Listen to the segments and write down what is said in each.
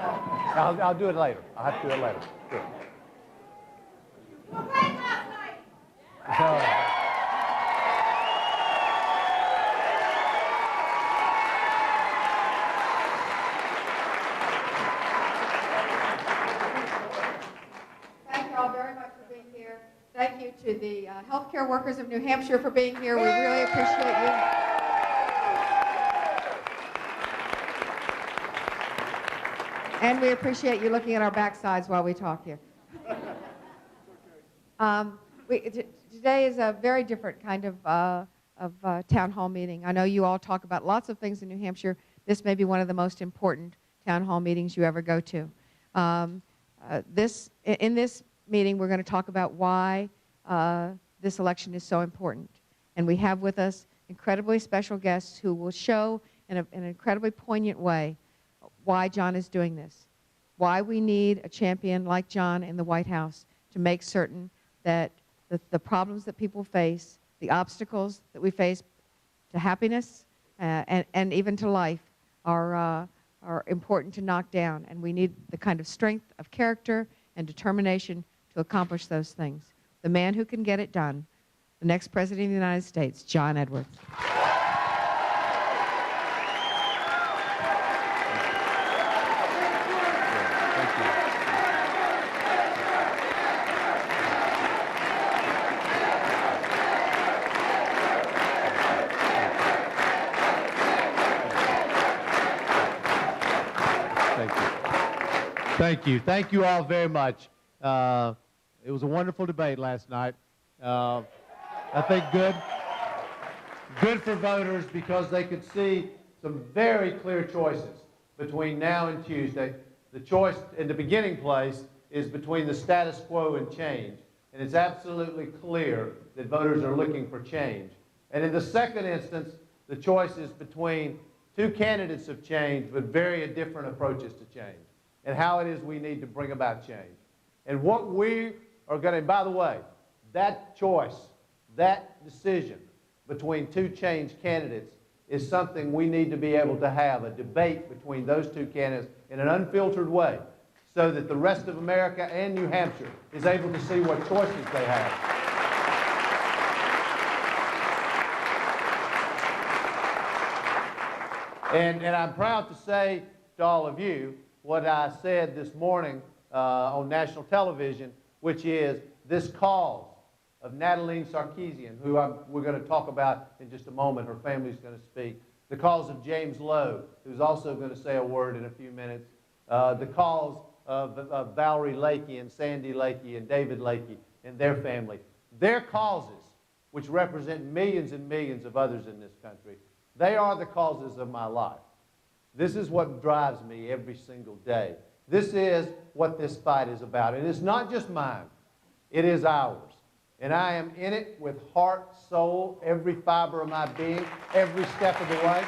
I'll do it later. I'll have to do it later. Sure. Thank you all very much for being here. Thank you to the healthcare workers of New Hampshire for being here. We really appreciate you. And we appreciate you looking at our backsides while we talk here. Today is a very different kind of town hall meeting. I know you all talk about lots of things in New Hampshire. This may be one of the most important town hall meetings you ever go to. In this meeting, we're going to talk about why this election is so important. And we have with us incredibly special guests who will show in an incredibly poignant way why John is doing this, why we need a champion like John in the White House to make certain that the problems that people face, the obstacles that we face to happiness and even to life are important to knock down. And we need the kind of strength of character and determination to accomplish those things. The man who can get it done, the next President of the United States, John Edwards. Thank you. Thank you all very much. It was a wonderful debate last night. I think good for voters because they could see some very clear choices between now and Tuesday. The choice in the beginning place is between the status quo and change. And it's absolutely clear that voters are looking for change. And in the second instance, the choice is between two candidates of change, but very different approaches to change, and how it is we need to bring about change. And what we are going to, by the way, that choice, that decision between two change candidates is something we need to be able to have a debate between those two candidates in an unfiltered way so that the rest of America and New Hampshire is able to see what choices they have. And I'm proud to say to all of you what I said this morning on national television, which is this cause of Nataline Sarkisyan, who we're going to talk about in just a moment. Her family's going to speak. The cause of James Lowe, who's also going to say a word in a few minutes. The cause of Valerie Lakey and Sandy Lakey and David Lakey and their family. Their causes, which represent millions and millions of others in this country, they are the causes of my life. This is what drives me every single day. This is what this fight is about. And it's not just mine. It is ours. And I am in it with heart, soul, every fiber of my being, every step of the way.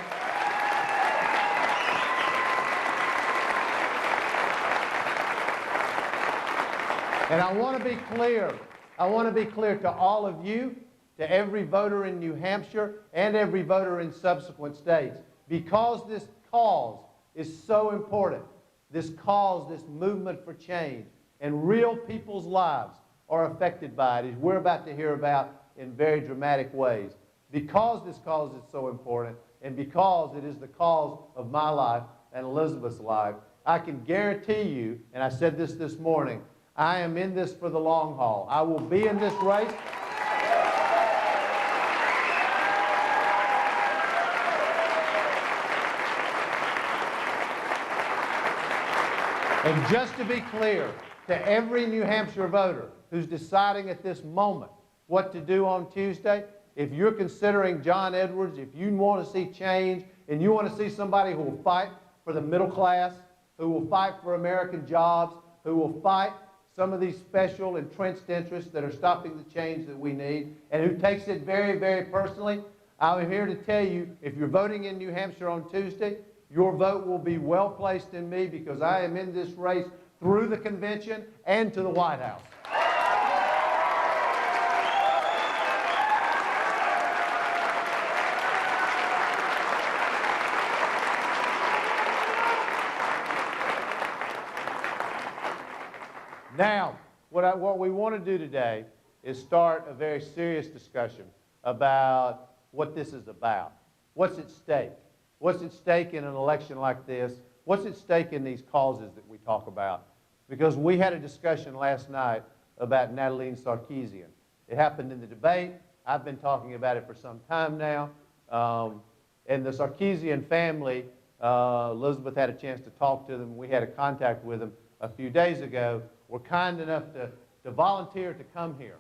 And I want to be clear. I want to be clear to all of you, to every voter in New Hampshire and every voter in subsequent states. Because this cause is so important, this cause, this movement for change, and real people's lives are affected by it, as we're about to hear about in very dramatic ways. Because this cause is so important, and because it is the cause of my life and Elizabeth's life, I can guarantee you, and I said this morning, I am in this for the long haul. I will be in this race. And just to be clear, to every New Hampshire voter who's deciding at this moment what to do on Tuesday, if you're considering John Edwards, if you want to see change, and you want to see somebody who will fight for the middle class, who will fight for American jobs, who will fight some of these special entrenched interests that are stopping the change that we need, and who takes it very, very personally, I'm here to tell you, if you're voting in New Hampshire on Tuesday, your vote will be well placed in me because I am in this race through the convention and to the White House. Now, what we want to do today is start a very serious discussion about what this is about. What's at stake? What's at stake in an election like this? What's at stake in these causes that we talk about? Because we had a discussion last night about Nataline Sarkisyan. It happened in the debate. I've been talking about it for some time now. And the Sarkisyan family, Elizabeth had a chance to talk to them. We had a contact with them a few days ago. Were kind enough to volunteer to come here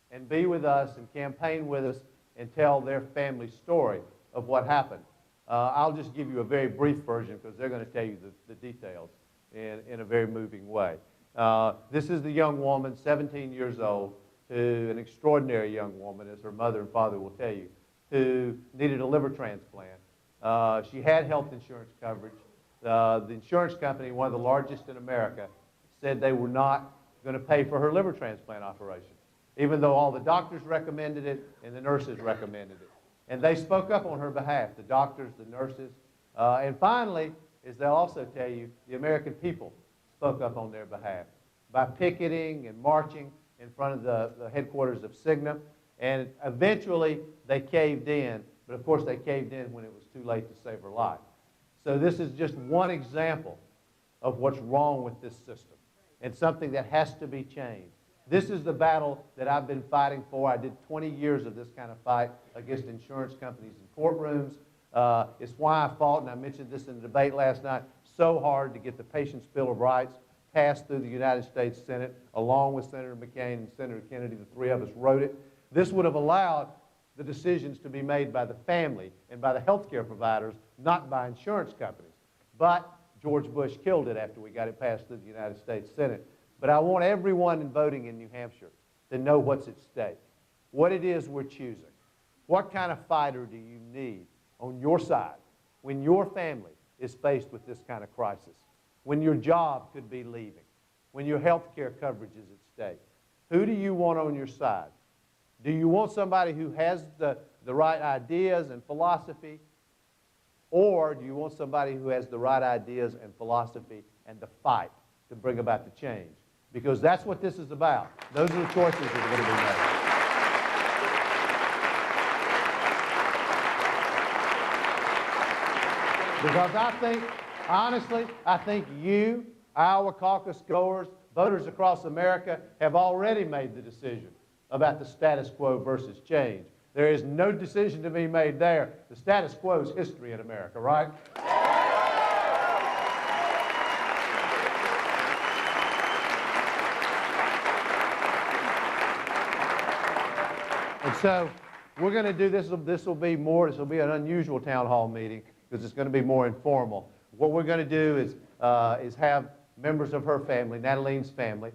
and be with us and campaign with us and tell their family story of what happened. I'll just give you a very brief version because they're going to tell you the details in a very moving way. This is the young woman, 17 years old, an extraordinary young woman, as her mother and father will tell you, who needed a liver transplant. She had health insurance coverage. The insurance company, one of the largest in America, said they were not going to pay for her liver transplant operation, even though all the doctors recommended it and the nurses recommended it. And they spoke up on her behalf, the doctors, the nurses. And finally, as they'll also tell you, the American people spoke up on their behalf by picketing and marching in front of the headquarters of Cigna. And eventually, they caved in. But of course, they caved in when it was too late to save her life. So this is just one example of what's wrong with this system and something that has to be changed. This is the battle that I've been fighting for. I did 20 years of this kind of fight against insurance companies in courtrooms. It's why I fought, and I mentioned this in the debate last night, so hard to get the Patient's Bill of Rights passed through the United States Senate, along with Senator McCain and Senator Kennedy. The three of us wrote it. This would have allowed the decisions to be made by the family and by the health care providers, not by insurance companies. But George Bush killed it after we got it passed through the United States Senate. But I want everyone voting in New Hampshire to know what's at stake, what it is we're choosing. What kind of fighter do you need on your side when your family is faced with this kind of crisis, when your job could be leaving, when your health care coverage is at stake? Who do you want on your side? Do you want somebody who has the right ideas and philosophy, or do you want somebody who has the right ideas and philosophy and the fight to bring about the change? Because that's what this is about. Those are the choices that are going to be made. Because I think, honestly, I think you, Iowa caucus goers, voters across America have already made the decision about the status quo versus change. There is no decision to be made there. The status quo is history in America, right? And so we're going to do this. This will be an unusual town hall meeting because it's going to be more informal. What we're going to do is have members of her family, Nataline's family,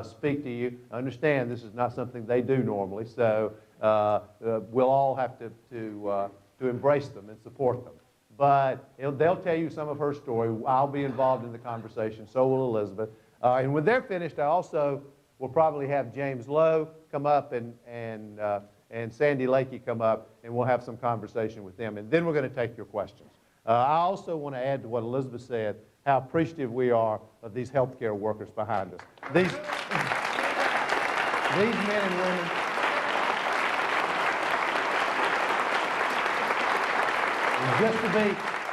speak to you. Understand this is not something they do normally, so we'll all have to embrace them and support them. But they'll tell you some of her story. I'll be involved in the conversation, so will Elizabeth. And when they're finished, I also will probably have James Lowe come up and Sandy Lakey come up, and we'll have some conversation with them. And then we're going to take your questions. I also want to add to what Elizabeth said, how appreciative we are of these healthcare workers behind us. These men and women,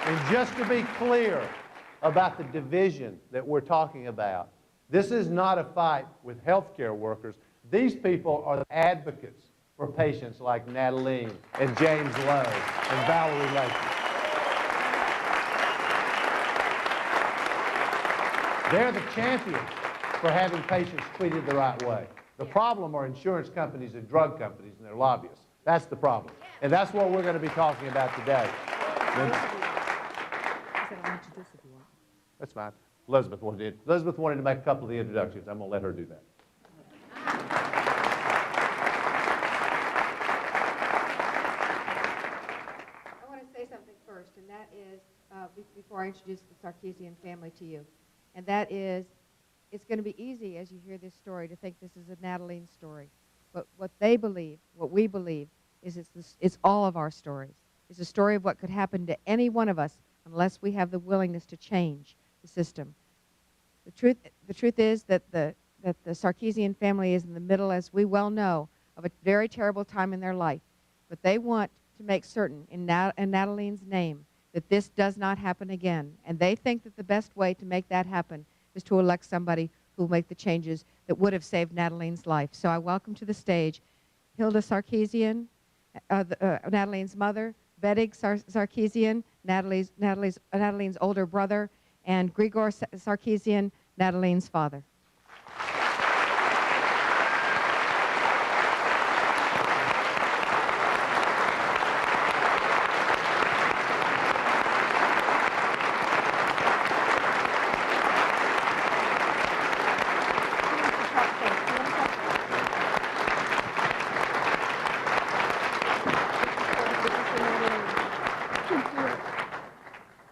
and just to be clear about the division that we're talking about, this is not a fight with healthcare workers. These people are the advocates for patients like Nataline and James Lowe and Valerie Lakey. They're the champions for having patients treated the right way. The problem are insurance companies and drug companies and their lobbyists. That's the problem. And that's what we're going to be talking about today. That's fine. Elizabeth wanted to make a couple of the introductions. I'm going to let her do that. I want to say something first, and that is, before I introduce the Sarkisyan family to you, and that is, it's going to be easy as you hear this story to think this is a Nataline story. But what they believe, what we believe, is it's all of our stories. It's a story of what could happen to any one of us unless we have the willingness to change the system. The truth is that the that the Sarkisyan family is in the middle, as we well know, of a very terrible time in their life. But they want to make certain in Nataline's name that this does not happen again. And they think that the best way to make that happen is to elect somebody who will make the changes that would have saved Nataline's life. So I welcome to the stage Hilda Sarkisyan, Nataline's mother, Bedig Sarkisyan, Nataline's older brother, and Grigor Sarkisyan, Nataline's father.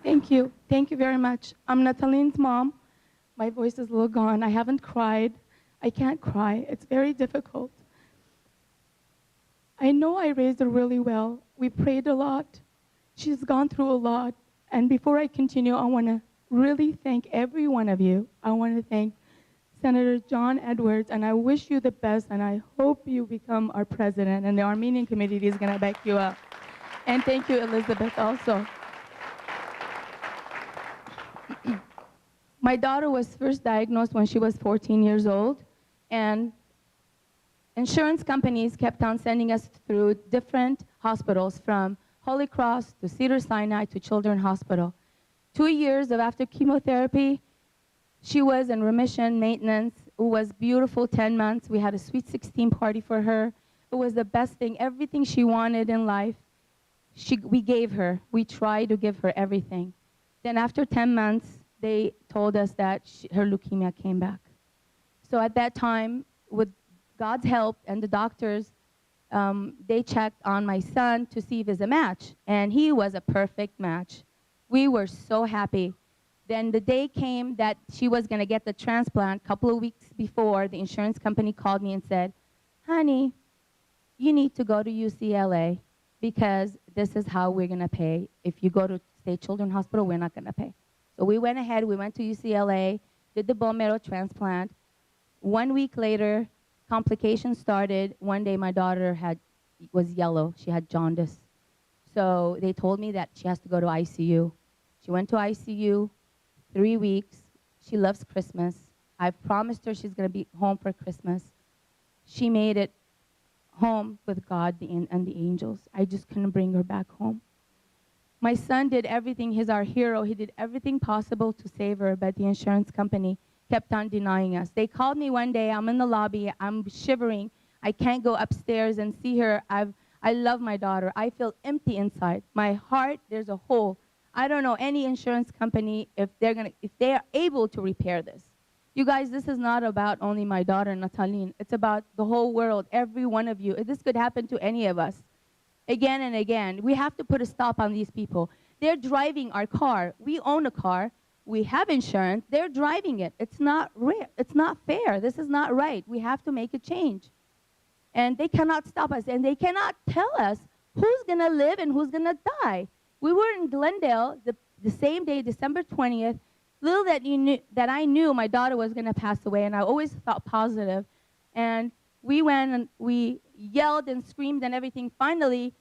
Thank you. Thank you very much. I'm Nataline's mom. My voice is a little gone. I haven't cried. I can't cry. It's very difficult. I know I raised her really well. We prayed a lot. She's gone through a lot. And before I continue, I want to really thank every one of you. I want to thank Senator John Edwards, and I wish you the best, and I hope you become our president, and the Armenian community is going to back you up. And thank you, Elizabeth, also. My daughter was first diagnosed when she was 14 years old, and insurance companies kept on sending us through different hospitals, from Holy Cross to Cedars-Sinai to Children's Hospital. 2 years after chemotherapy, she was in remission, maintenance. It was beautiful, 10 months. We had a sweet 16 party for her. It was the best thing. Everything she wanted in life, we gave her. We tried to give her everything. Then after 10 months, they told us that her leukemia came back. So at that time, with God's help and the doctors, they checked on my son to see if it's a match, and he was a perfect match. We were so happy. Then the day came that she was going to get the transplant. A couple of weeks before, the insurance company called me and said, honey, you need to go to UCLA because this is how we're going to pay. If you go to State Children's Hospital, we're not going to pay. So we went ahead, we went to UCLA, did the bone marrow transplant. 1 week later, complications started. One day my daughter was yellow. She had jaundice. So they told me that she has to go to ICU. She went to ICU, 3 weeks. She loves Christmas. I've promised her she's going to be home for Christmas. She made it home with God and the angels. I just couldn't bring her back home. My son did everything. He's our hero. He did everything possible to save her, but the insurance company kept on denying us. They called me one day. I'm in the lobby. I'm shivering. I can't go upstairs and see her. I love my daughter. I feel empty inside. My heart, there's a hole. I don't know any insurance company if they are able to repair this. You guys, this is not about only my daughter, Nataline. It's about the whole world, every one of you. This could happen to any of us. Again and again. We have to put a stop on these people. They're driving our car. We own a car. We have insurance. They're driving it. It's not It's not fair. This is not right. We have to make a change. And they cannot stop us. And they cannot tell us who's going to live and who's going to die. We were in Glendale the same day, December 20th. Little that I knew my daughter was going to pass away, and I always thought positive. And we went and we yelled and screamed and everything. Finally,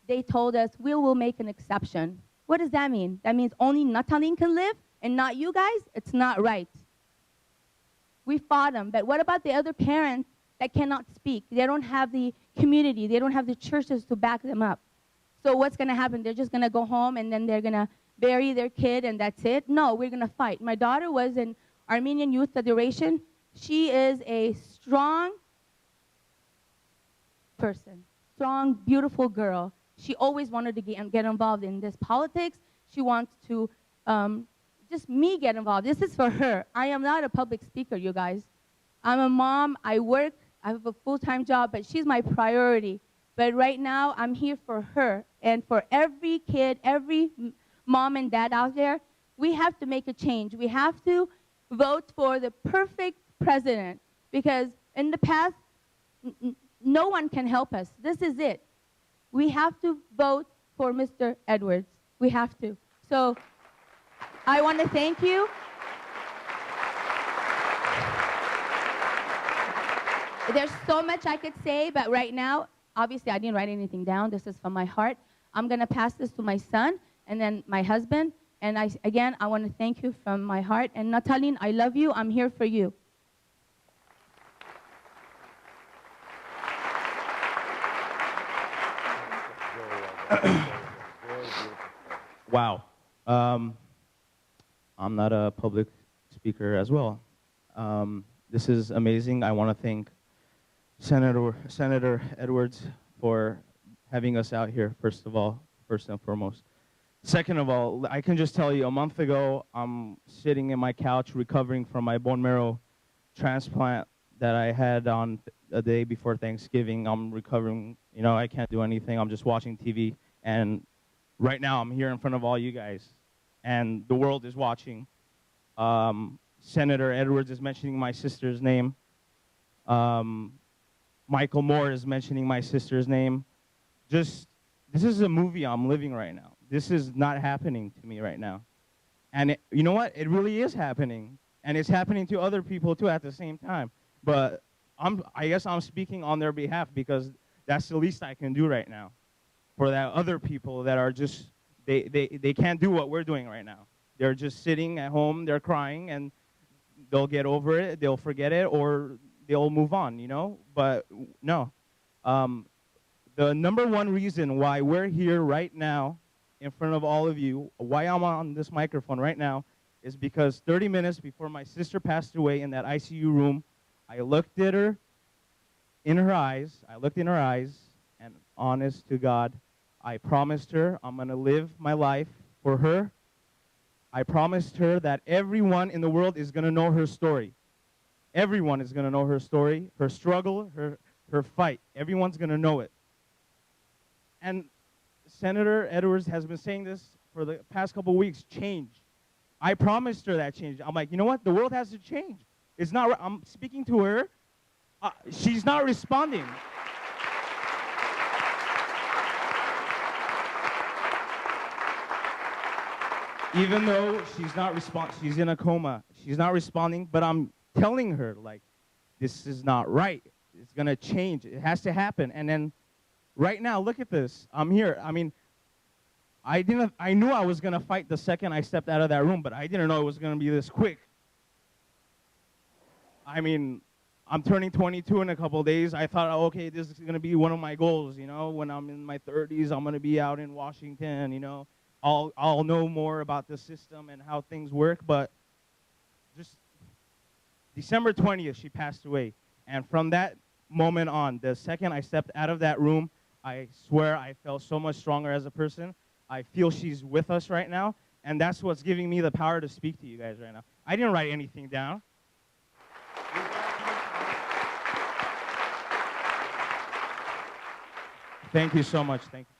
they told us, we will make an exception. What does that mean? That means only Nataline can live and not you guys? It's not right. We fought them. But what about the other parents that cannot speak? They don't have the community. They don't have the churches to back them up. So what's going to happen? They're just going to go home and then they're going to bury their kid and that's it? No, we're going to fight. My daughter was in Armenian Youth Federation. She is a strong person, strong, beautiful girl. She always wanted to get involved in this politics. She wants to just me get involved. This is for her. I am not a public speaker, you guys. I'm a mom. I work. I have a full-time job, but she's my priority. But right now, I'm here for her and for every kid, every mom and dad out there. We have to make a change. We have to vote for the perfect president because in the past, no one can help us. This is it. We have to vote for Mr. Edwards. We have to. So I want to thank you. There's so much I could say, but right now, obviously, I didn't write anything down. This is from my heart. I'm going to pass this to my son and then my husband. And again, I want to thank you from my heart. And Nataline, I love you. I'm here for you. Wow. I'm not a public speaker as well. This is amazing. I want to thank Senator Edwards for having us out here, first and foremost. Second of all, I can just tell you, a month ago, I'm sitting in my couch recovering from my bone marrow transplant that I had on the day before Thanksgiving. I'm recovering, you know, I can't do anything. I'm just watching TV. And right now, I'm here in front of all you guys. And the world is watching. Senator Edwards is mentioning my sister's name. Michael Moore is mentioning my sister's name. This is a movie I'm living right now. This is not happening to me right now. And you know what? It really is happening. And it's happening to other people, too, at the same time. But I guess I'm speaking on their behalf because that's the least I can do right now for that other people that are just, they can't do what we're doing right now. They're just sitting at home, they're crying, and they'll get over it, they'll forget it, or they'll move on, you know? But no. The number one reason why we're here right now in front of all of you, why I'm on this microphone right now, is because 30 minutes before my sister passed away in that ICU room, I looked at her in her eyes, and honest to God, I promised her I'm going to live my life for her. I promised her that everyone in the world is going to know her story. Everyone is going to know her story, her struggle, her fight. Everyone's going to know it. And Senator Edwards has been saying this for the past couple of weeks, change. I promised her that change. I'm like, you know what? The world has to change. It's not right. I'm speaking to her. She's not responding. Even though she's not responding, she's in a coma. She's not responding, but I'm telling her, like, this is not right. It's going to change. It has to happen. And then right now, look at this. I'm here. I mean, I knew I was going to fight the second I stepped out of that room, but I didn't know it was going to be this quick. I mean, I'm turning 22 in a couple of days. I thought, oh, okay, this is going to be one of my goals, you know. When I'm in my 30s, I'm going to be out in Washington, you know. I'll know more about the system and how things work, but just December 20th, she passed away. And from that moment on, the second I stepped out of that room, I swear I felt so much stronger as a person. I feel she's with us right now, and that's what's giving me the power to speak to you guys right now. I didn't write anything down. Thank you so much. Thank you.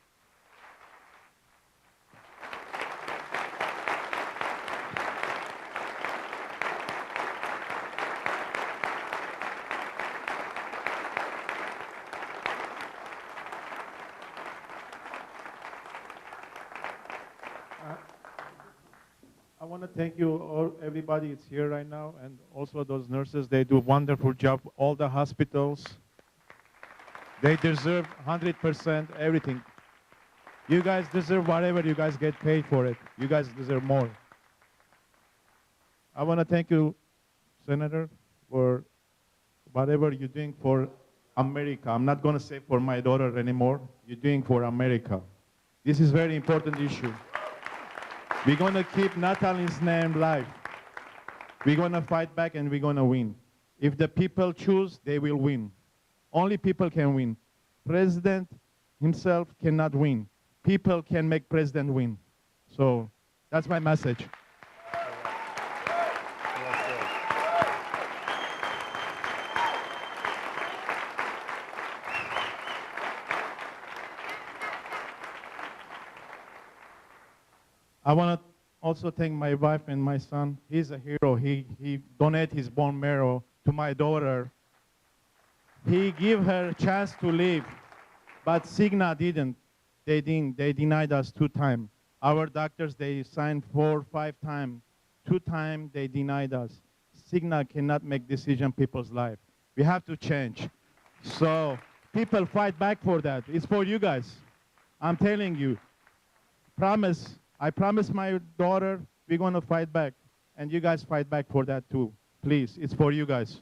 I want to thank you, all, everybody that's here right now, and also those nurses. They do a wonderful job. All the hospitals, they deserve 100% everything. You guys deserve whatever you guys get paid for it. You guys deserve more. I want to thank you, Senator, for whatever you're doing for America. I'm not going to say for my daughter anymore. You're doing for America. This is a very important issue. We're going to keep Nataline's name alive. We're going to fight back and we're going to win. If the people choose, they will win. Only people can win. President himself cannot win. People can make president win. So that's my message. I want to also thank my wife and my son. He's a hero. He donated his bone marrow to my daughter. He gave her a chance to live, but Cigna didn't. They didn't. They denied us 2 times. Our doctors, they signed 4 or 5 times. 2 times they denied us. Cigna cannot make decision people's life. We have to change. So people fight back for that. It's for you guys. I'm telling you. I promise my daughter we're going to fight back. And you guys fight back for that too. Please, it's for you guys.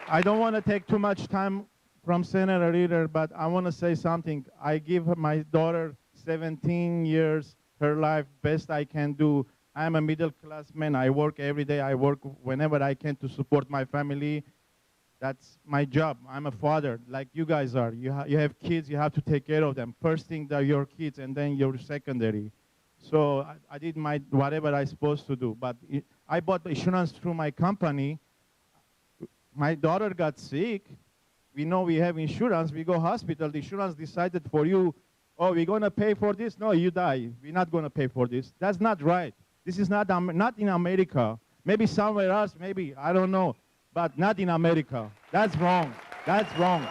I don't want to take too much time from Senator either, but I want to say something. I give my daughter 17 years, her life, best I can do. I'm a middle-class man. I work every day. I work whenever I can to support my family. That's my job. I'm a father, like you guys are. You have kids, you have to take care of them. First thing, they're your kids, and then your secondary. So I did whatever I supposed to do. But I bought insurance through my company. My daughter got sick. We know we have insurance. We go hospital. The insurance decided for you, oh, we're going to pay for this? No, you die. We're not going to pay for this. That's not right. This is not in America. Maybe somewhere else, maybe, I don't know. But not in America. That's wrong. That's wrong.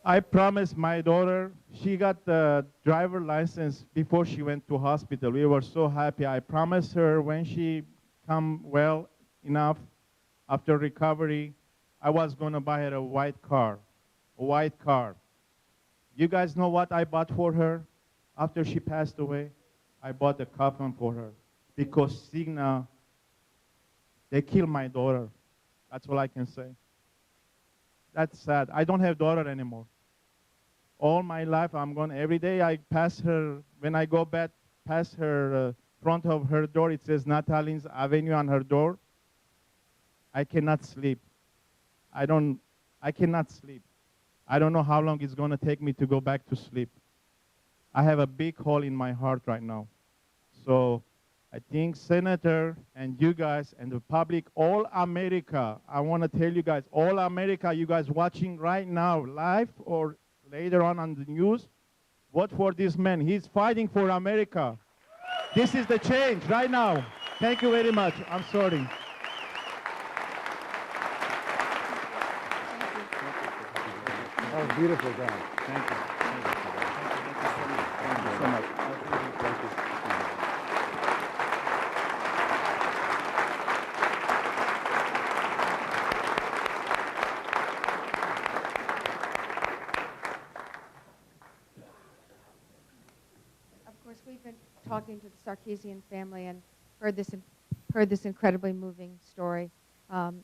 I promised my daughter, she got the driver license before she went to hospital. We were so happy. I promised her when she come well enough after recovery, I was going to buy her a white car. A white car. You guys know what I bought for her after she passed away? I bought a coffin for her because Cigna, they killed my daughter. That's all I can say. That's sad. I don't have daughter anymore. All my life, every day I pass her, when I go back, past her front of her door, it says Nataline's Avenue on her door. I cannot sleep. I cannot sleep. I don't know how long it's going to take me to go back to sleep. I have a big hole in my heart right now. So I think Senator and you guys and the public, all America, I want to tell you guys, all America, you guys watching right now, live or later on the news, vote for this man. He's fighting for America. This is the change right now. Thank you very much. I'm sorry. That was beautiful, John. Thank you. Thank you so much. Thank you. Of course, we've been talking to the Sarkisyan family and heard this incredibly moving story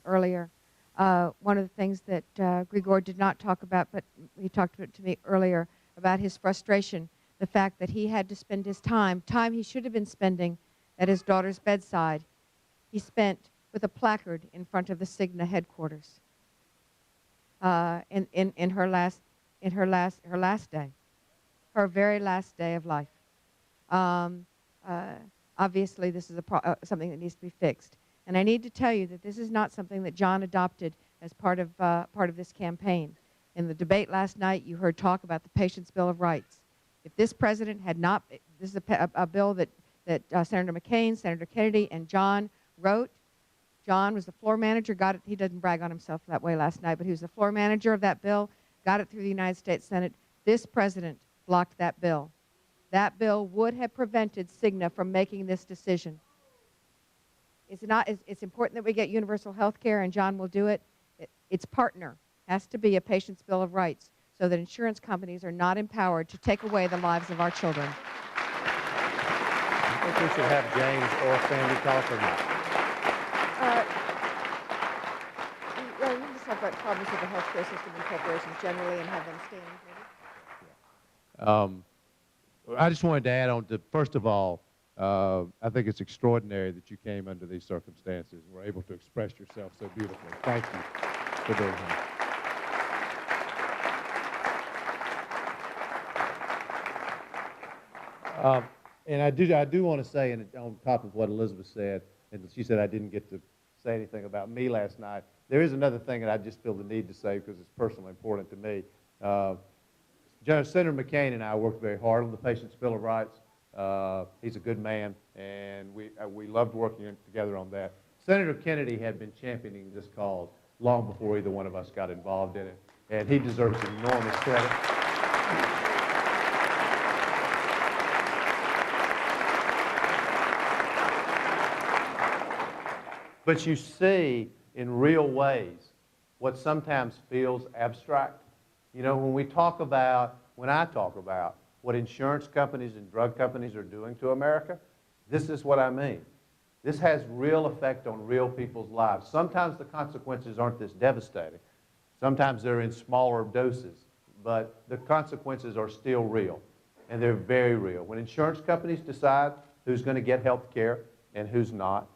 earlier. One of the things that Grigor did not talk about, but he talked to me earlier about his frustration, the fact that he had to spend his time he should have been spending at his daughter's bedside, he spent with a placard in front of the Cigna headquarters in her last day, her very last day of life. Obviously, this is something that needs to be fixed. And I need to tell you that this is not something that John adopted as part of this campaign. In the debate last night, you heard talk about the Patient's Bill of Rights. If this president had not, this is a bill that Senator McCain, Senator Kennedy, and John wrote. John was the floor manager, got it. He doesn't brag on himself that way last night, but he was the floor manager of that bill, got it through the United States Senate. This president blocked that bill. That bill would have prevented Cigna from making this decision. It's important that we get universal health care, and John will do it. Its partner has to be a Patient's Bill of Rights so that insurance companies are not empowered to take away the lives of our children. I think we should have James or Sandy talk or not. We just talk about problems with the healthcare system and corporations generally and have them stand. I just wanted to add on to, first of all, I think it's extraordinary that you came under these circumstances and were able to express yourself so beautifully. Thank you for doing that. And I do want to say, and on top of what Elizabeth said, and she said I didn't get to say anything about me last night, there is another thing that I just feel the need to say because it's personally important to me. Senator McCain and I worked very hard on the Patient's Bill of Rights. He's a good man, and we loved working together on that. Senator Kennedy had been championing this cause long before either one of us got involved in it, and he deserves enormous credit. But you see in real ways what sometimes feels abstract. You know, when I talk about what insurance companies and drug companies are doing to America, this is what I mean. This has real effect on real people's lives. Sometimes the consequences aren't this devastating. Sometimes they're in smaller doses, but the consequences are still real, and they're very real. When insurance companies decide who's going to get health care and who's not,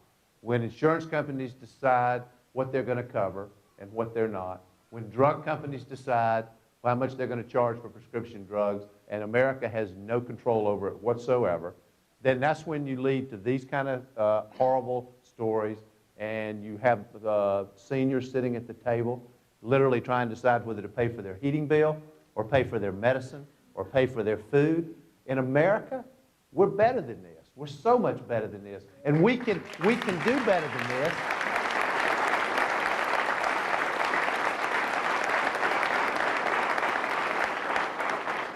when insurance companies decide what they're going to cover and what they're not, when drug companies decide how much they're going to charge for prescription drugs, and America has no control over it whatsoever, then that's when you lead to these kind of horrible stories, and you have seniors sitting at the table literally trying to decide whether to pay for their heating bill or pay for their medicine or pay for their food. In America, we're better than this. We're so much better than this. And we can do better than this.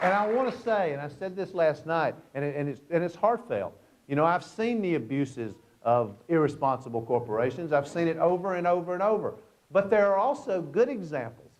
And I want to say, and I said this last night, and it's heartfelt. You know, I've seen the abuses of irresponsible corporations. I've seen it over and over and over. But there are also good examples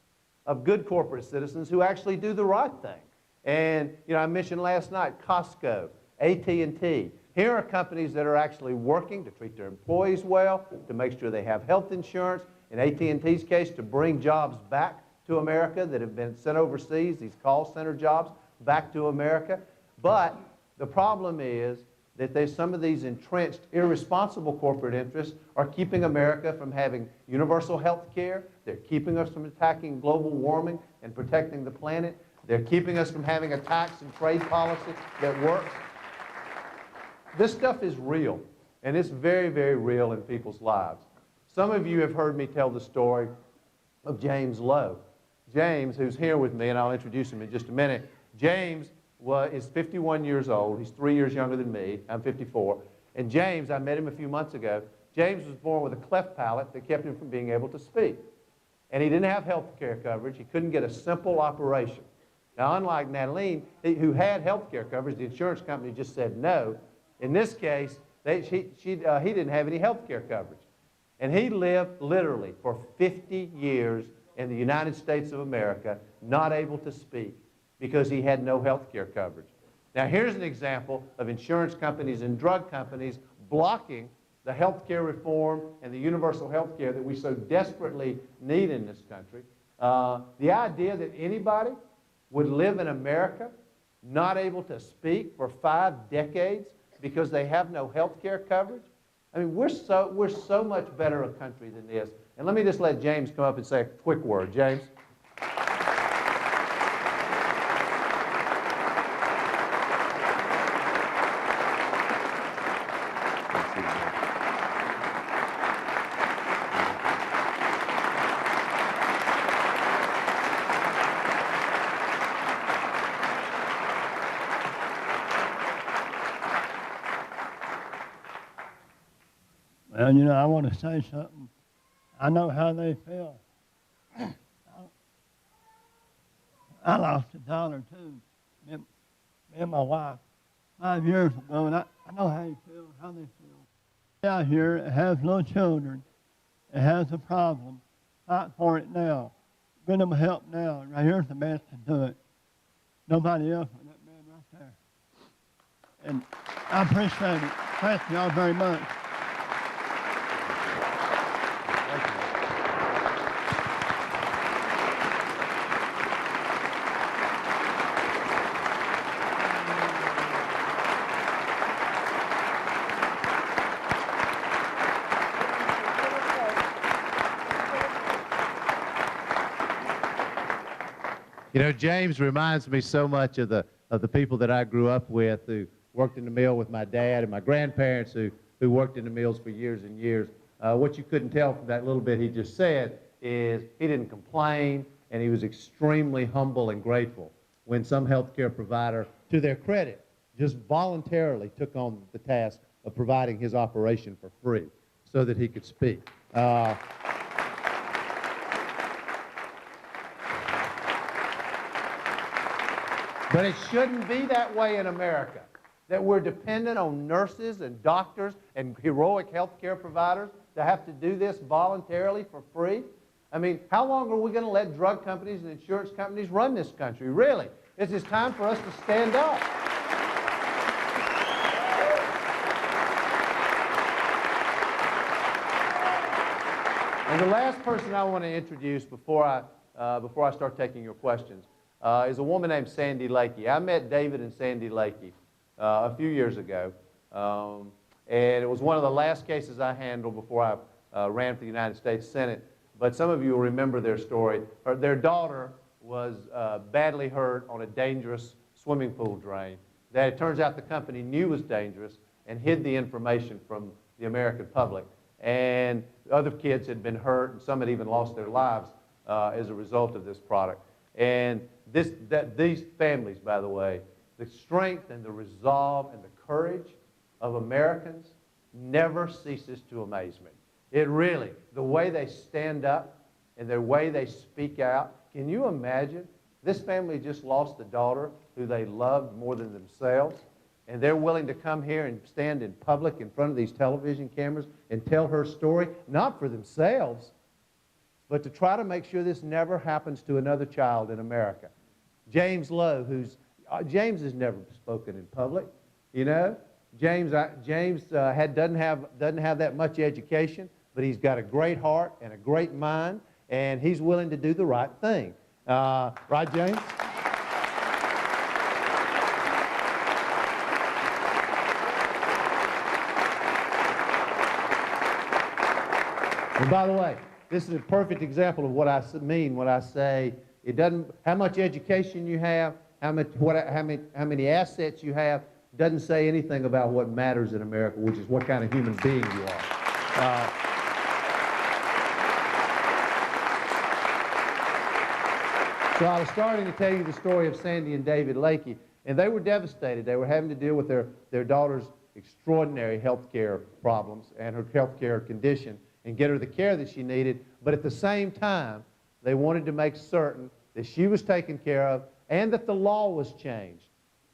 of good corporate citizens who actually do the right thing. And, you know, I mentioned last night Costco, AT&T. Here are companies that are actually working to treat their employees well, to make sure they have health insurance. In AT&T's case, to bring jobs back to America that have been sent overseas, these call center jobs, back to America. But the problem is that there's some of these entrenched, irresponsible corporate interests are keeping America from having universal health care. They're keeping us from attacking global warming and protecting the planet. They're keeping us from having a tax and trade policy that works. This stuff is real, and it's very, very real in people's lives. Some of you have heard me tell the story of James Lowe. James, who's here with me, and I'll introduce him in just a minute. James is 51 years old. He's 3 years younger than me. I'm 54. And James, I met him a few months ago. James was born with a cleft palate that kept him from being able to speak. And he didn't have health care coverage. He couldn't get a simple operation. Now, unlike Nataline, who had health care coverage, the insurance company just said no. In this case, he didn't have any health care coverage. And he lived literally for 50 years in the United States of America, not able to speak because he had no health care coverage. Now, here's an example of insurance companies and drug companies blocking the health care reform and the universal health care that we so desperately need in this country. The idea that anybody would live in America not able to speak for 5 decades because they have no health care coverage. I mean, we're so much better a country than this. And let me just let James come up and say a quick word. James. Well, you know, I want to say something. I know how they feel. I lost a daughter, too, me and my wife, 5 years ago, and I know how you feel, how they feel. Out here, it has no children. It has a problem. Fight for it now. Get them help now. Right here's the best to do it. Nobody else but that man right there. And I appreciate it. Thank you all very much. You know, James reminds me so much of the people that I grew up with who worked in the mill with my dad and my grandparents who worked in the mills for years and years. what you couldn't tell from that little bit he just said is he didn't complain, and he was extremely humble and grateful when some healthcare provider, to their credit, just voluntarily took on the task of providing his operation for free so that he could speak. But it shouldn't be that way in America, that we're dependent on nurses and doctors and heroic healthcare providers to have to do this voluntarily for free. I mean, how long are we going to let drug companies and insurance companies run this country? Really, it's just time for us to stand up. And the last person I want to introduce before I start taking your questions is a woman named Sandy Lakey. I met David and Sandy Lakey a few years ago, and it was one of the last cases I handled before I ran for the United States Senate. But some of you will remember their story. Their daughter was badly hurt on a dangerous swimming pool drain that it turns out the company knew was dangerous and hid the information from the American public. And other kids had been hurt, and some had even lost their lives as a result of this product. And these families, by the way, the strength and the resolve and the courage of Americans never ceases to amaze me. It really, the way they stand up and the way they speak out. Can you imagine? This family just lost a daughter who they loved more than themselves, and they're willing to come here and stand in public in front of these television cameras and tell her story, not for themselves, but to try to make sure this never happens to another child in America. James Lowe, James has never spoken in public, you know. James doesn't have that much education, but he's got a great heart and a great mind, and he's willing to do the right thing. Right, James? And by the way, this is a perfect example of what I mean when I say it doesn't, how much education you have, how many assets you have, doesn't say anything about what matters in America, which is what kind of human being you are. So I was starting to tell you the story of Sandy and David Lakey, and they were devastated. They were having to deal with their daughter's extraordinary health care problems and her health care condition and get her the care that she needed, but at the same time, they wanted to make certain that she was taken care of and that the law was changed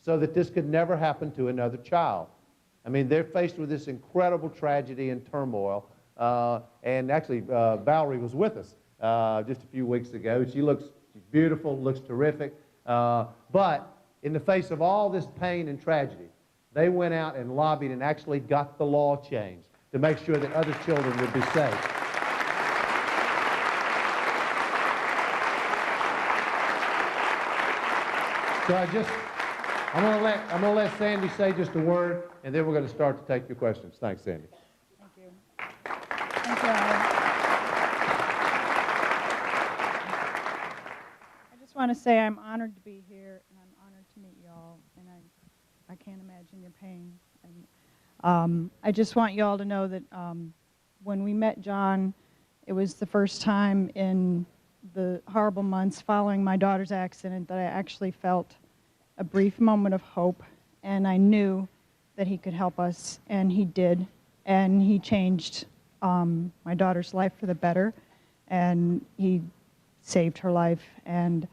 so that this could never happen to another child. I mean, they're faced with this incredible tragedy and turmoil, and actually Valerie was with us just a few weeks ago. She's beautiful, looks terrific, but in the face of all this pain and tragedy, they went out and lobbied and actually got the law changed to make sure that other children would be safe. So I'm going to let Sandy say just a word, and then we're going to start to take your questions. Thanks, Sandy. Thank you. Thank you, Alan. I just want to say I'm honored to be here, and I'm honored to meet you all, and I can't imagine your pain. And I just want you all to know that when we met John, it was the first time in the horrible months following my daughter's accident that I actually felt a brief moment of hope, and I knew that he could help us, and he did, and he changed my daughter's life for the better, and he saved her life, and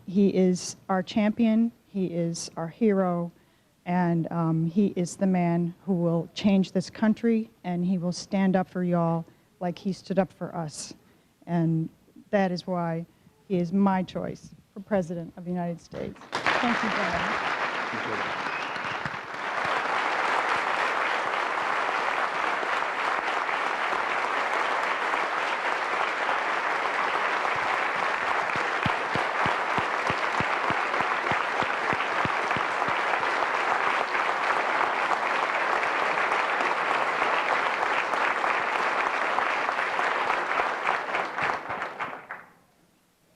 he is our champion, he is our hero, and he is the man who will change this country, and he will stand up for y'all like he stood up for us, and that is why he is my choice for President of the United States. Thank you, John.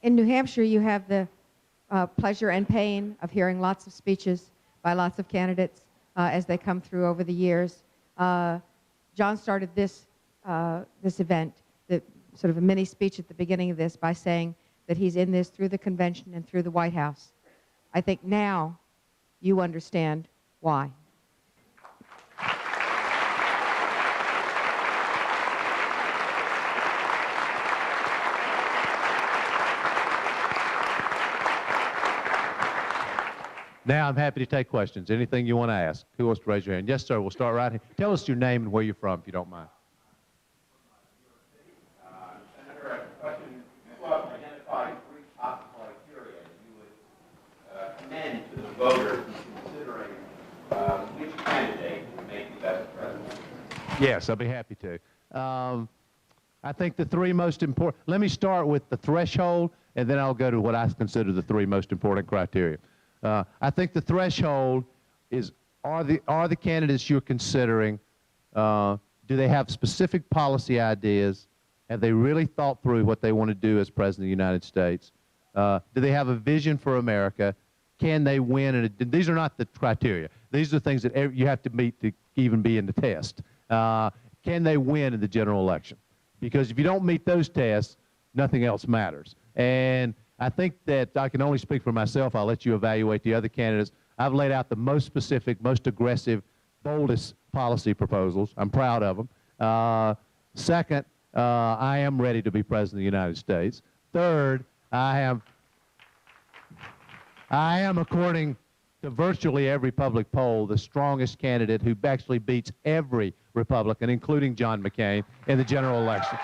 In New Hampshire, you have the pleasure and pain of hearing lots of speeches by lots of candidates as they come through over the years. John started this this event, sort of a mini speech at the beginning of this by saying that he's in this through the convention and through the White House. I think now you understand why. Now I'm happy to take questions. Anything you want to ask. Who wants to raise your hand? Yes, sir. We'll start right here. Tell us your name and where you're from, if you don't mind. Senator, a question. You identified 3 top criteria you would commend to the voters in considering which candidate would make the best president. Yes, I'll be happy to. I think the 3 most important, let me start with the threshold, and then I'll go to what I consider the 3 most important criteria. I think the threshold is, are the candidates you're considering, do they have specific policy ideas? Have they really thought through what they want to do as President of the United States? Do they have a vision for America? Can they win? And these are not the criteria. These are things that you have to meet to even be in the test. Can they win in the general election? Because if you don't meet those tests, nothing else matters. And I think that I can only speak for myself. I'll let you evaluate the other candidates. I've laid out the most specific, most aggressive, boldest policy proposals. I'm proud of them. Second, I am ready to be President of the United States. Third, I am, according to virtually every public poll, the strongest candidate who actually beats every Republican, including John McCain, in the general election.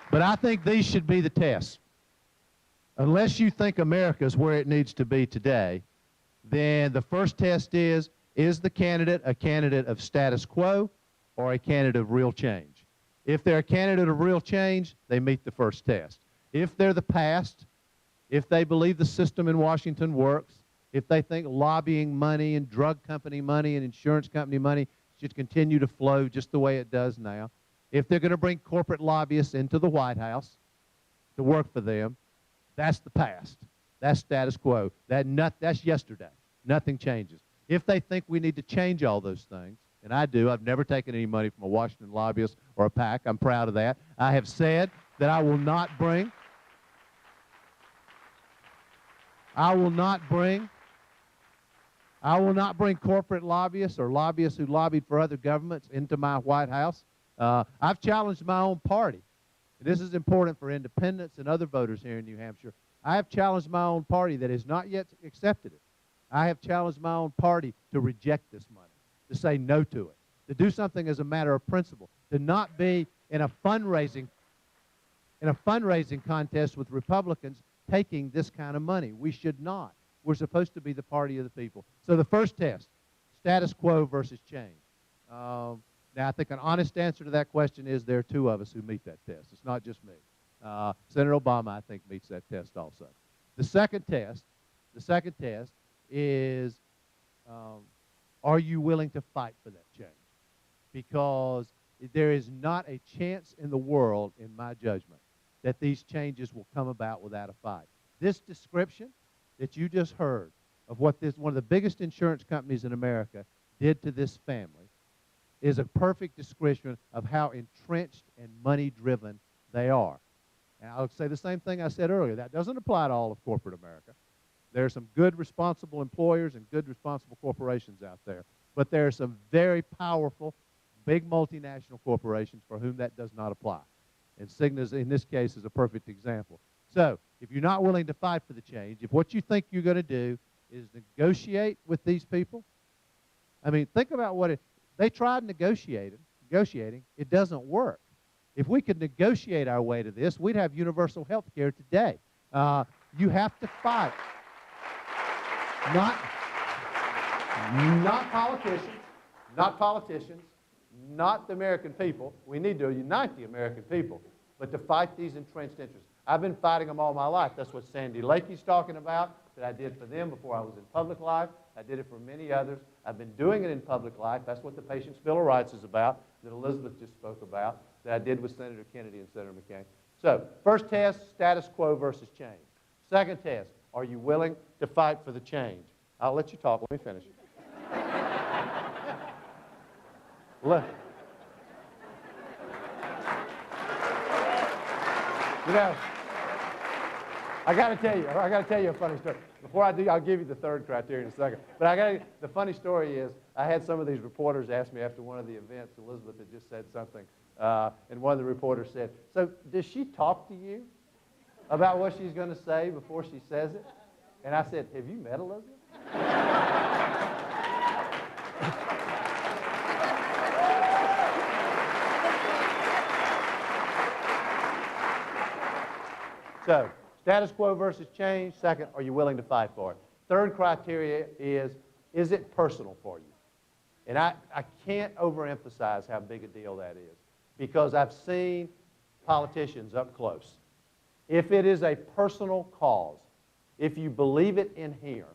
But I think these should be the tests. Unless you think America is where it needs to be today, then the first test is the candidate a candidate of status quo or a candidate of real change? If they're a candidate of real change, they meet the first test. If they're the past, if they believe the system in Washington works, if they think lobbying money and drug company money and insurance company money should continue to flow just the way it does now, if they're going to bring corporate lobbyists into the White House to work for them, that's the past. That's status quo. That's yesterday. Nothing changes. If they think we need to change all those things, and I do, I've never taken any money from a Washington lobbyist or a PAC. I'm proud of that. I have said that I will not bring corporate lobbyists or lobbyists who lobbied for other governments into my White House. I've challenged my own party. And this is important for independents and other voters here in New Hampshire. I have challenged my own party that has not yet accepted it. I have challenged my own party to reject this money, to say no to it, to do something as a matter of principle, to not be in a fundraising contest with Republicans taking this kind of money. We should not. We're supposed to be the party of the people. So the first test, status quo versus change. Now, I think an honest answer to that question is there are 2 of us who meet that test. It's not just me. Senator Obama, I think, meets that test also. The second test is, are you willing to fight for that change? Because there is not a chance in the world, in my judgment, that these changes will come about without a fight. This description that you just heard of what one of the biggest insurance companies in America did to this family is a perfect description of how entrenched and money-driven they are. And I'll say the same thing I said earlier. That doesn't apply to all of corporate America. There are some good, responsible employers and good, responsible corporations out there. But there are some very powerful, big multinational corporations for whom that does not apply. And Cigna, in this case, is a perfect example. So if you're not willing to fight for the change, if what you think you're going to do is negotiate with these people, I mean, think about what they tried negotiating. It doesn't work. If we could negotiate our way to this, we'd have universal health care today. You have to fight. Not politicians, not the American people. We need to unite the American people, but to fight these entrenched interests. I've been fighting them all my life. That's what Sandy Lakey's talking about, that I did for them before I was in public life. I did it for many others. I've been doing it in public life. That's what the Patient's Bill of Rights is about, that Elizabeth just spoke about, that I did with Senator Kennedy and Senator McCain. So, first test, status quo versus change. Second test, are you willing to fight for the change? I'll let you talk. Let me finish. Look. You know, I got to tell you a funny story. Before I do, I'll give you the third criteria in a second. But the funny story is, I had some of these reporters ask me after one of the events. Elizabeth had just said something, and one of the reporters said, "So does she talk to you about what she's going to say before she says it?" And I said, "Have you met Elizabeth?" So, status quo versus change. Second, are you willing to fight for it? Third criteria is it personal for you? And I can't overemphasize how big a deal that is, because I've seen politicians up close. If it is a personal cause, if you believe it in here,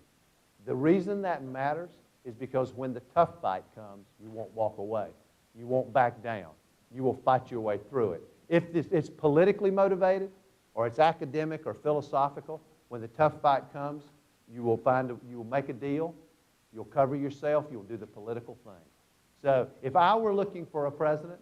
the reason that matters is because when the tough fight comes, you won't walk away. You won't back down. You will fight your way through it. If it's politically motivated, or it's academic or philosophical, when the tough fight comes, you will make a deal, you'll cover yourself, you'll do the political thing. So if I were looking for a president,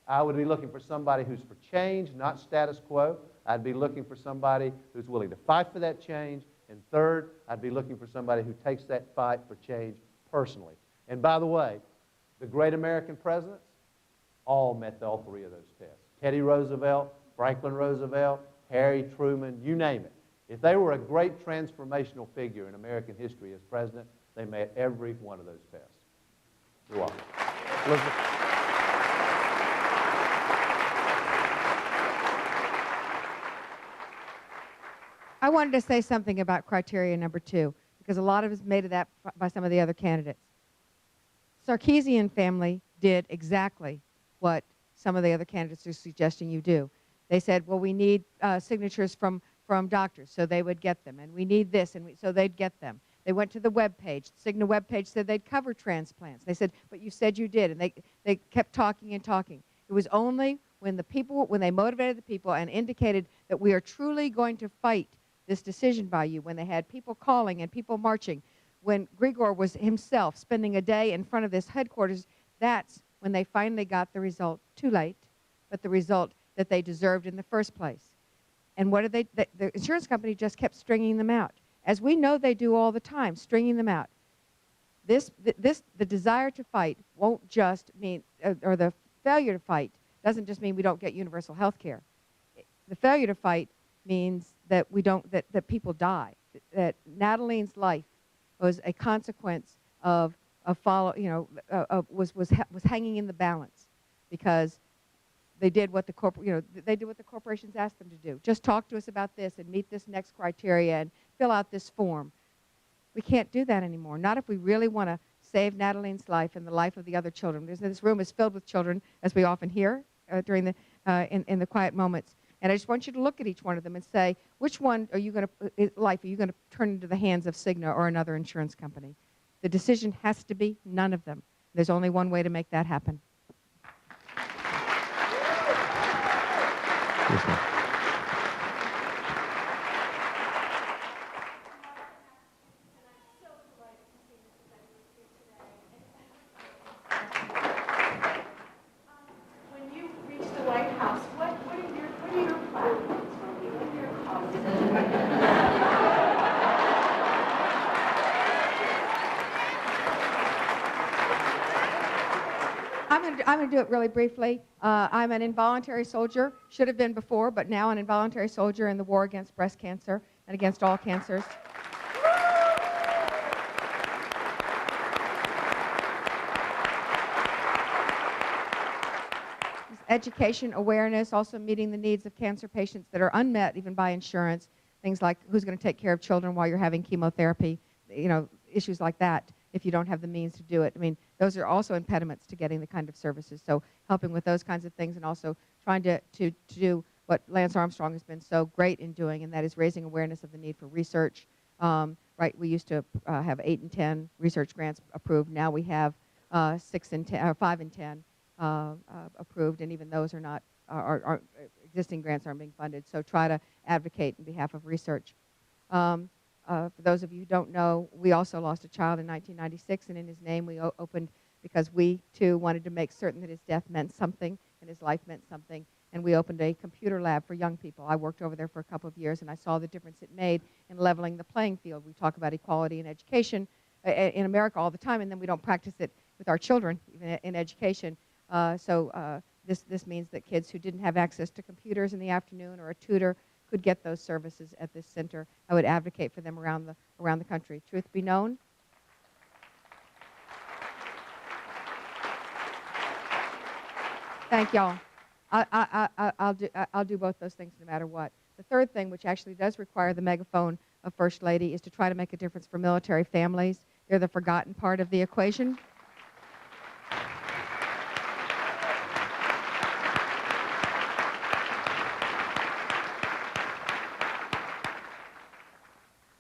I would be looking for somebody who's for change, not status quo. I'd be looking for somebody who's willing to fight for that change. And third, I'd be looking for somebody who takes that fight for change personally. And by the way, the great American presidents all met all three of those tests. Teddy Roosevelt, Franklin Roosevelt, Harry Truman, you name it. If they were a great transformational figure in American history as president, they met every one of those tests. You're welcome. Elizabeth. I wanted to say something about criteria number 2, because a lot of us made of that by some of the other candidates. Sarkisyan family did exactly what some of the other candidates are suggesting you do. They said, well, we need signatures from doctors, so they would get them. And we need this, and so they'd get them. They went to the web page. The Cigna web page said they'd cover transplants. They said, but you said you did. And they kept talking and talking. It was only when they motivated the people and indicated that we are truly going to fight this decision by you, when they had people calling and people marching, when Grigor was himself spending a day in front of this headquarters, that's when they finally got the result. Too late, but the result that they deserved in the first place. And what did the insurance company just kept stringing them out, as we know they do all the time, stringing them out. The desire to fight won't just mean, or the failure to fight doesn't just mean we don't get universal health care. The failure to fight means that that people die. That Nataline's life was a consequence was hanging in the balance, because they did what the corporations asked them to do. Just talk to us about this and meet this next criteria and fill out this form. We can't do that anymore. Not if we really want to save Nataline's life and the life of the other children. This room is filled with children, as we often hear during the in the quiet moments. And I just want you to look at each one of them and say, which one are you going to turn into the hands of Cigna or another insurance company? The decision has to be none of them. There's only one way to make that happen. Yes, ma'am. When you reach the White House, what are your platforms going to be? What are your causes? I'm going to do it really briefly. I'm an involuntary soldier, should have been before, but now an involuntary soldier in the war against breast cancer and against all cancers. Education, awareness, also meeting the needs of cancer patients that are unmet even by insurance. Things like who's going to take care of children while you're having chemotherapy, issues like that if you don't have the means to do it. I mean, those are also impediments to getting the kind of services. So helping with those kinds of things, and also trying to do what Lance Armstrong has been so great in doing, and that is raising awareness of the need for research. Right, we used to have 8 and 10 research grants approved. Now we have 6 and 10, or 5 and 10 approved, and even those are not, existing grants aren't being funded. So try to advocate on behalf of research. For those of you who don't know, we also lost a child in 1996, and in his name we opened because we, too, wanted to make certain that his death meant something and his life meant something, and we opened a computer lab for young people. I worked over there for a couple of years, and I saw the difference it made in leveling the playing field. We talk about equality in education in America all the time, and then we don't practice it with our children, even in education. This means that kids who didn't have access to computers in the afternoon or a tutor could get those services at this center. I would advocate for them around the country. Truth be known, thank y'all. I'll do both those things no matter what. The third thing, which actually does require the megaphone of First Lady, is to try to make a difference for military families. They're the forgotten part of the equation.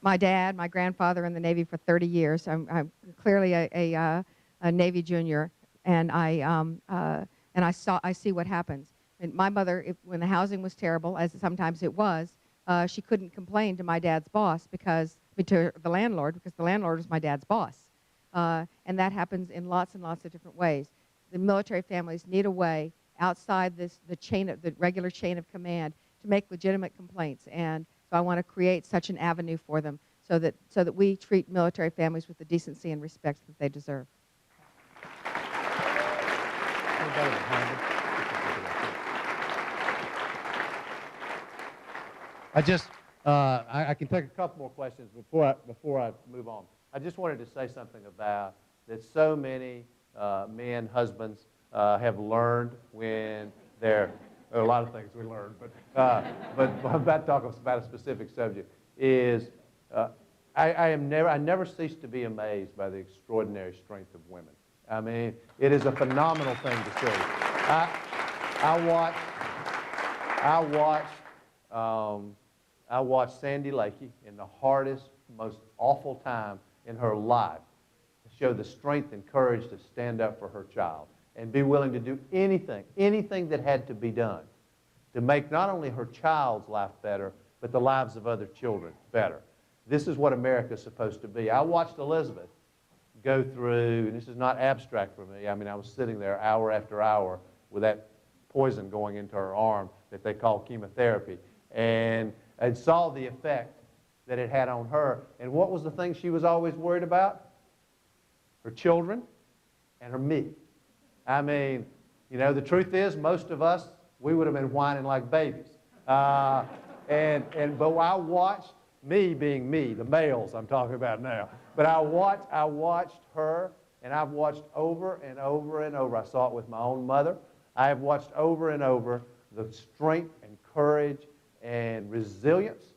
My dad, my grandfather in the Navy for 30 years. I'm clearly a Navy junior, and I see what happens. And my mother, when the housing was terrible, as sometimes it was, she couldn't complain to my dad's boss to the landlord, because the landlord was my dad's boss. And that happens in lots and lots of different ways. The military families need a way outside the regular chain of command to make legitimate complaints. And so I want to create such an avenue for them so that we treat military families with the decency and respect that they deserve. I can take a couple more questions before I move on. I just wanted to say something about that so many men, husbands, have learned when they're, there are a lot of things we learned, but I'm about to talk about a specific subject, is I never cease to be amazed by the extraordinary strength of women. I mean, it is a phenomenal thing to see. I watched Sandy Lakey in the hardest, most awful time in her life show the strength and courage to stand up for her child and be willing to do anything that had to be done to make not only her child's life better, but the lives of other children better. This is what America is supposed to be. I watched Elizabeth go through, and this is not abstract for me, I mean, I was sitting there hour after hour with that poison going into her arm that they call chemotherapy, and saw the effect that it had on her. And what was the thing she was always worried about? Her children and her me. I mean, you know, the truth is, most of us, we would have been whining like babies. But I watched, me being me, the males I'm talking about now, but I watched her, and I've watched over and over and over. I saw it with my own mother. I have watched over and over the strength and courage and resilience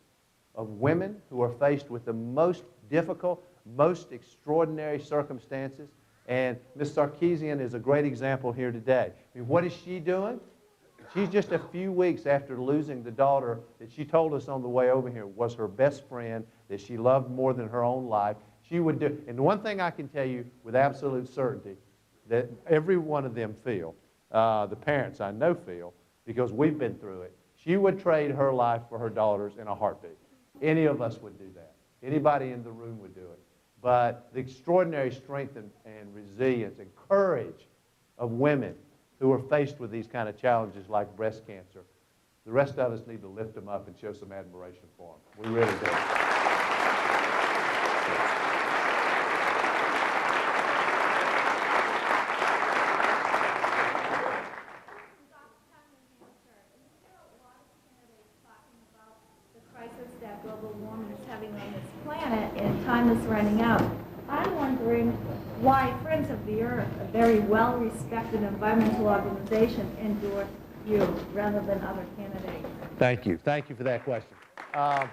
of women who are faced with the most difficult, most extraordinary circumstances. And Ms. Sarkisyan is a great example here today. I mean, what is she doing? She's just a few weeks after losing the daughter that she told us on the way over here was her best friend, that she loved more than her own life. She would do, and the one thing I can tell you with absolute certainty that every one of them feel, the parents I know feel, because we've been through it, she would trade her life for her daughter's in a heartbeat. Any of us would do that. Anybody in the room would do it. But the extraordinary strength and resilience and courage of women who are faced with these kind of challenges like breast cancer, the rest of us need to lift them up and show some admiration for them. We really do. That global warming is having on this planet, and time is running out. I'm wondering why Friends of the Earth, a very well-respected environmental organization, endorsed you rather than other candidates. Thank you. Thank you for that question. I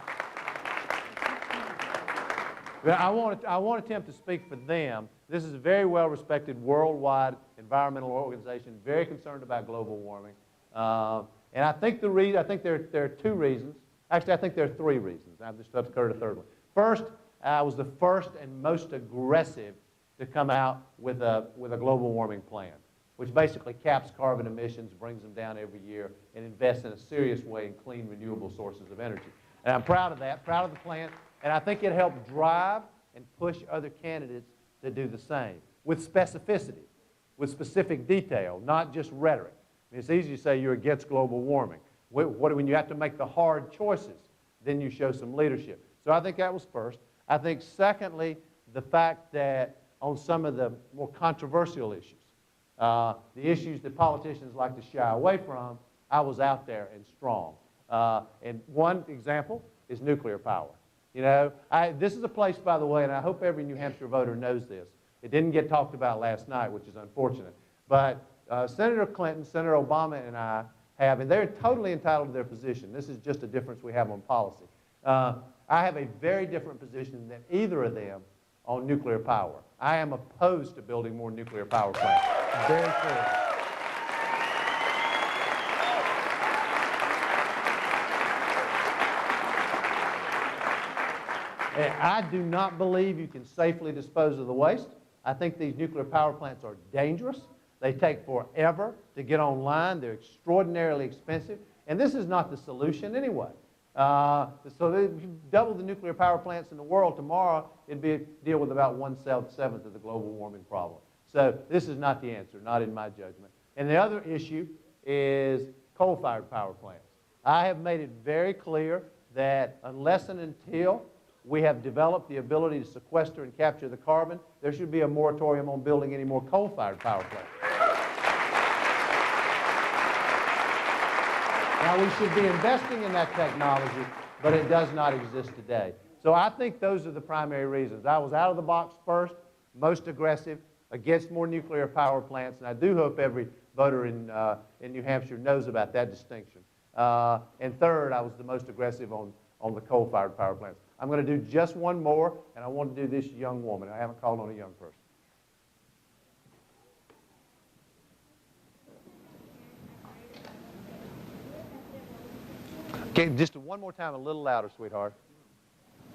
won't attempt to speak for them. This is a very well-respected worldwide environmental organization, very concerned about global warming. And I think there are two reasons. Actually, I think there are three reasons. I've just occurred a third one. First, I was the first and most aggressive to come out with a global warming plan, which basically caps carbon emissions, brings them down every year, and invests in a serious way in clean, renewable sources of energy. And I'm proud of that, proud of the plan, And I think it helped drive and push other candidates to do the same with specificity, with specific detail, not just rhetoric. I mean, it's easy to say you're against global warming. When you have to make the hard choices, then you show some leadership. So I think that was first. I think secondly, the fact that on some of the more controversial issues, the issues that politicians like to shy away from, I was out there and strong. And one example is nuclear power. You know, this is a place, by the way, and I hope every New Hampshire voter knows this. It didn't get talked about last night, which is unfortunate. But Senator Clinton, Senator Obama, and I have, and they're totally entitled to their position. This is just a difference we have on policy. I have a very different position than either of them on nuclear power. I am opposed to building more nuclear power plants. Very clear. And I do not believe you can safely dispose of the waste. I think these nuclear power plants are dangerous. They take forever to get online. They're extraordinarily expensive. And this is not the solution anyway. So if you double the nuclear power plants in the world tomorrow, it'd deal with about 1/7 of the global warming problem. So this is not the answer, not in my judgment. And the other issue is coal-fired power plants. I have made it very clear that unless and until we have developed the ability to sequester and capture the carbon, there should be a moratorium on building any more coal-fired power plants. Now, we should be investing in that technology, but it does not exist today. So I think those are the primary reasons. I was out of the box first, most aggressive, against more nuclear power plants, and I do hope every voter in New Hampshire knows about that distinction. And third, I was the most aggressive on the coal-fired power plants. I'm going to do just one more, and I want to do this young woman. I haven't called on a young person. Okay, just one more time, a little louder, sweetheart.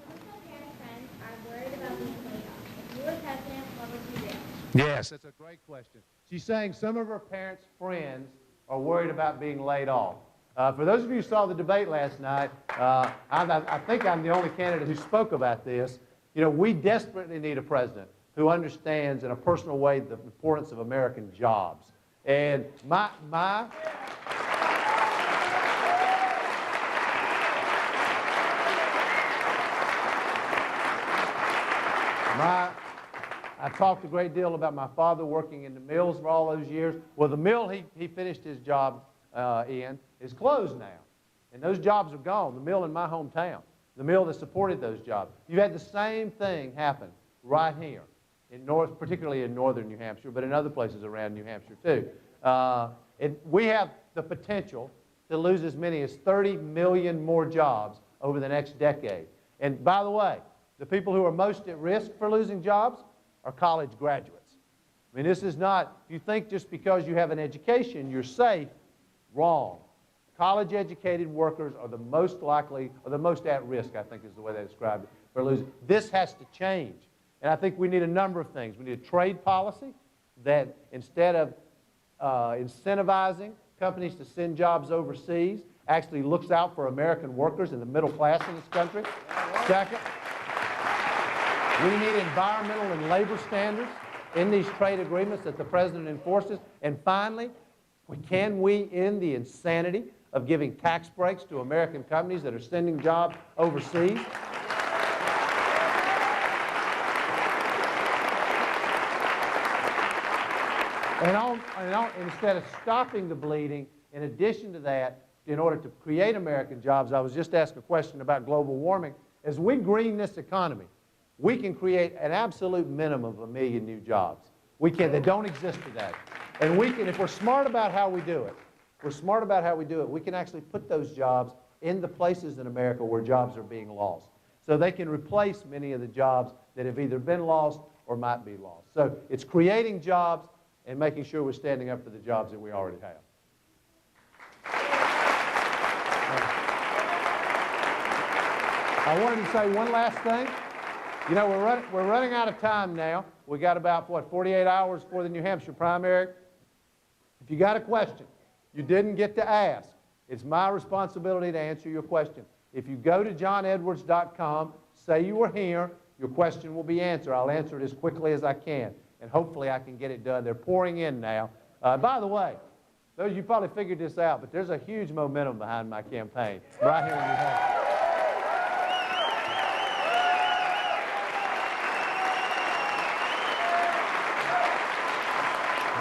Some of my parents' friends are worried about being laid off. If you were president, what would you do? Yes, that's a great question. She's saying some of her parents' friends are worried about being laid off. For those of you who saw the debate last night, I think I'm the only candidate who spoke about this. You know, we desperately need a president who understands in a personal way the importance of American jobs. And I talked a great deal about my father working in the mills for all those years. Well, the mill he finished his job in is closed now. And those jobs are gone, the mill in my hometown, the mill that supported those jobs. You've had the same thing happen right here, particularly in northern New Hampshire, but in other places around New Hampshire too. And we have the potential to lose as many as 30 million more jobs over the next decade. And by the way, the people who are most at risk for losing jobs are college graduates. I mean, this is not, if you think just because you have an education you're safe, wrong. College-educated workers are the most likely, or the most at risk, I think is the way they described it, for losing. This has to change. And I think we need a number of things. We need a trade policy that instead of incentivizing companies to send jobs overseas, actually looks out for American workers and the middle class in this country. Second, we need environmental and labor standards in these trade agreements that the President enforces. And finally, can we end the insanity of giving tax breaks to American companies that are sending jobs overseas? And instead of stopping the bleeding, in addition to that, in order to create American jobs, I was just asked a question about global warming. As we green this economy, we can create an absolute minimum of 1 million new jobs. We can. They don't exist today. And we can, if we're smart about how we do it, we can actually put those jobs in the places in America where jobs are being lost. So they can replace many of the jobs that have either been lost or might be lost. So it's creating jobs and making sure we're standing up for the jobs that we already have. I wanted to say one last thing. You know, we're running out of time now. We got about, 48 hours for the New Hampshire primary. If you got a question you didn't get to ask, it's my responsibility to answer your question. If you go to johnedwards.com, say you were here. Your question will be answered. I'll answer it as quickly as I can, and hopefully I can get it done. They're pouring in now. By the way, those of you probably figured this out, but there's a huge momentum behind my campaign right here in New Hampshire.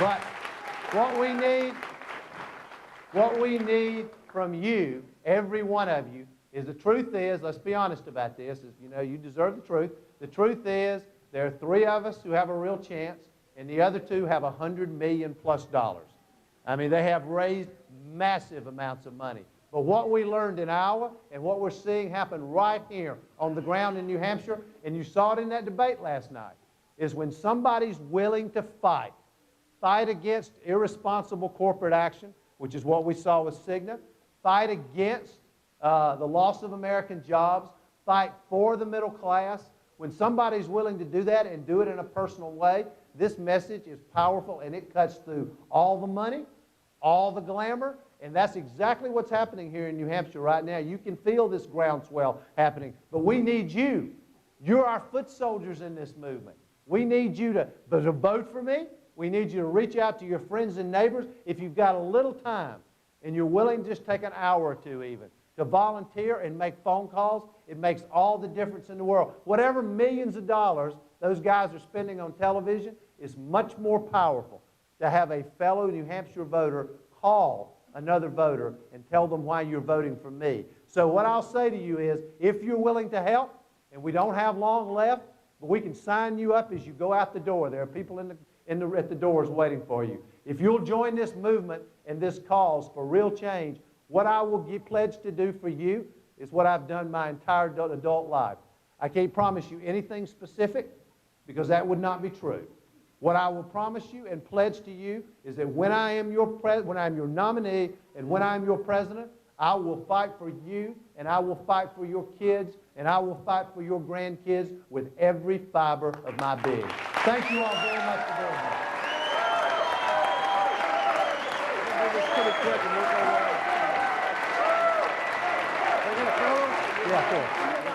But what we need from you, every one of you, is the truth is, let's be honest about this, is, you know, you deserve the truth. The truth is there are 3 of us who have a real chance, and the other 2 have $100 million plus. I mean, they have raised massive amounts of money. But what we learned in Iowa and what we're seeing happen right here on the ground in New Hampshire, and you saw it in that debate last night, is when somebody's willing to fight against irresponsible corporate action, which is what we saw with Cigna, fight against the loss of American jobs, fight for the middle class. When somebody's willing to do that and do it in a personal way, this message is powerful, and it cuts through all the money, all the glamour, and that's exactly what's happening here in New Hampshire right now. You can feel this groundswell happening, but we need you. You're our foot soldiers in this movement. We need you to vote for me. We need you to reach out to your friends and neighbors. If you've got a little time and you're willing to just take an hour or 2 even to volunteer and make phone calls, it makes all the difference in the world. Whatever millions of dollars those guys are spending on television is much more powerful to have a fellow New Hampshire voter call another voter and tell them why you're voting for me. So what I'll say to you is, if you're willing to help, and we don't have long left, but we can sign you up as you go out the door. There are people at the doors waiting for you. If you'll join this movement and this cause for real change, what I will pledge to do for you is what I've done my entire adult life. I can't promise you anything specific because that would not be true. What I will promise you and pledge to you is that when I am your nominee and when I am your president, I will fight for you, and I will fight for your kids, and I will fight for your grandkids with every fiber of my being. Thank you all very much for being here. Yeah, of course.